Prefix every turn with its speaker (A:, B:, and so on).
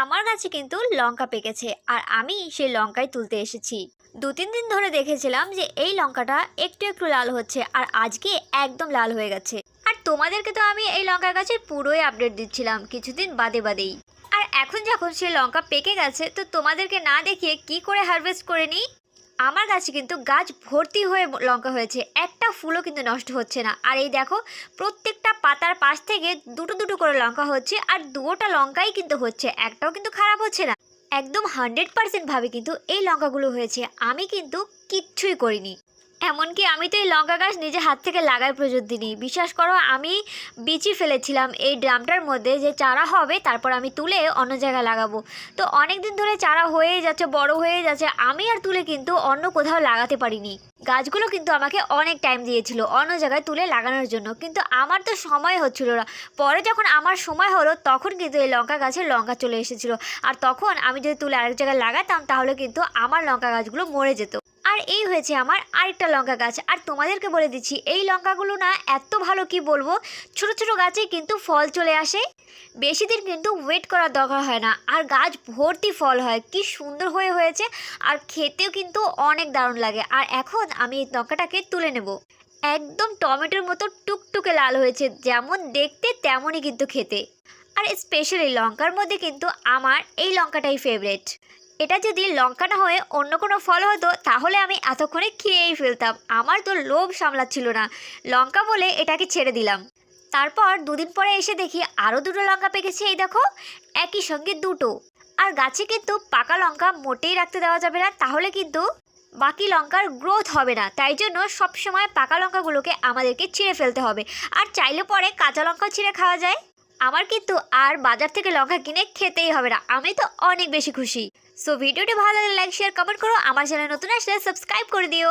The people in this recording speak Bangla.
A: আমার গাছে কিন্তু লঙ্কা পেকেছে আর আমি সেই লঙ্কাই তুলতে এসেছি। 2-3 দিন ধরে দেখেছিলাম যে এই লঙ্কাটা একটু একটু লাল হচ্ছে আর আজকে একদম লাল হয়ে গেছে। আর তোমাদেরকে তো আমি এই লঙ্কা গাছের পুরোই আপডেট দিচ্ছিলাম কিছুদিন বাদে বাদেই। আর এখন যখন সেই লঙ্কা পেকে গেছে তো তোমাদেরকে না দেখিয়ে কি করে হারভেস্ট করে নিই। আমার গাছে কিন্তু গাছ ভর্তি হয়ে লঙ্কা হয়েছে, একটা ফুলও কিন্তু নষ্ট হচ্ছে না। আর এই দেখো, প্রত্যেকটা পাতার পাশ থেকে দুটো দুটো করে লঙ্কা হচ্ছে আর দুটোটা লঙ্কাই কিন্তু হচ্ছে, একটাও কিন্তু খারাপ হচ্ছে না। একদম 100% ভাবে কিন্তু এই লঙ্কাগুলো হয়েছে, আমি কিন্তু কিচ্ছুই করিনি। এমনকি আমি তো এই লঙ্কা গাছ নিজে হাত থেকে লাগাই পর্যন্ত দিইনি। বিশ্বাস করো, আমি বিচি ফেলেছিলাম এই ড্রামটার মধ্যে যে চারা হবে, তারপর আমি তুলে অন্য জায়গায় লাগাবো। তো অনেক দিন ধরে চারা হয়েই যাচ্ছে, বড় হয়ে যাচ্ছে, আমি আর তুলে কিন্তু অন্য কোথাও লাগাতে পারিনি। গাছগুলো কিন্তু আমাকে অনেক টাইম দিয়েছিল অন্য জায়গায় তুলে লাগানোর জন্য, কিন্তু আমার তো সময় হচ্ছিল না। পরে যখন আমার সময় হলো তখন কিন্তু এই লঙ্কা গাছে লঙ্কা চলে এসেছিলো। আর তখন আমি যদি তুলে আরেক জায়গায় লাগাতাম তাহলে কিন্তু আমার লঙ্কা গাছগুলো মরে যেত। আর এই হয়েছে আমার আরেকটা লঙ্কা গাছ। আর তোমাদেরকে বলে দিচ্ছি, এই লঙ্কাগুলো না এত ভালো কি বলবো, ছোট ছোট গাছে কিন্তু ফল চলে আসে, বেশি দিন কিন্তু ওয়েট করার দরকার হয় না, আর গাছ ভর্তি ফল হয়, কি সুন্দর হয়েছে। আর খেতেও কিন্তু অনেক দারুণ লাগে। আর এখন আমি এই লঙ্কাটাকে তুলে নেব। একদম টমেটোর মতো টুকটুকে লাল হয়েছে, যেমন দেখতে তেমনই কিন্তু খেতে। আর স্পেশালি লঙ্কার মধ্যে কিন্তু আমার এই লঙ্কাটাই ফেভারিট। এটা যদি লঙ্কা না হয়ে অন্য কোনো ফল হতো তাহলে আমি এতক্ষণে খেয়েই ফেলতাম। আমার তো লোভ সামলাচ্ছিল না, লঙ্কা বলে এটাকে ছেড়ে দিলাম। তারপর 2 দিন পরে এসে দেখি আরও দুটো লঙ্কা পেকেছে, এই দেখো, একই সঙ্গে দুটো। আর গাছে কিন্তু পাকা লঙ্কা মোটেই রাখতে দেওয়া যাবে না, তাহলে কিন্তু বাকি লঙ্কার গ্রোথ হবে না। তাই জন্য সবসময় পাকা লঙ্কাগুলোকে আমাদেরকে ছিঁড়ে ফেলতে হবে। আর চাইলে পরে কাঁচা লঙ্কা ছিঁড়ে খাওয়া যায়। আমার কিন্তু আর বাজার থেকে লঙ্কা কিনে খেতেই হবে না, আমি তো অনেক বেশি খুশি। সো ভিডিওটি ভালো লাগলে লাইক শেয়ার কমেন্ট করো, আমার চ্যানেল নতুন আসলে সাবস্ক্রাইব করে দিও।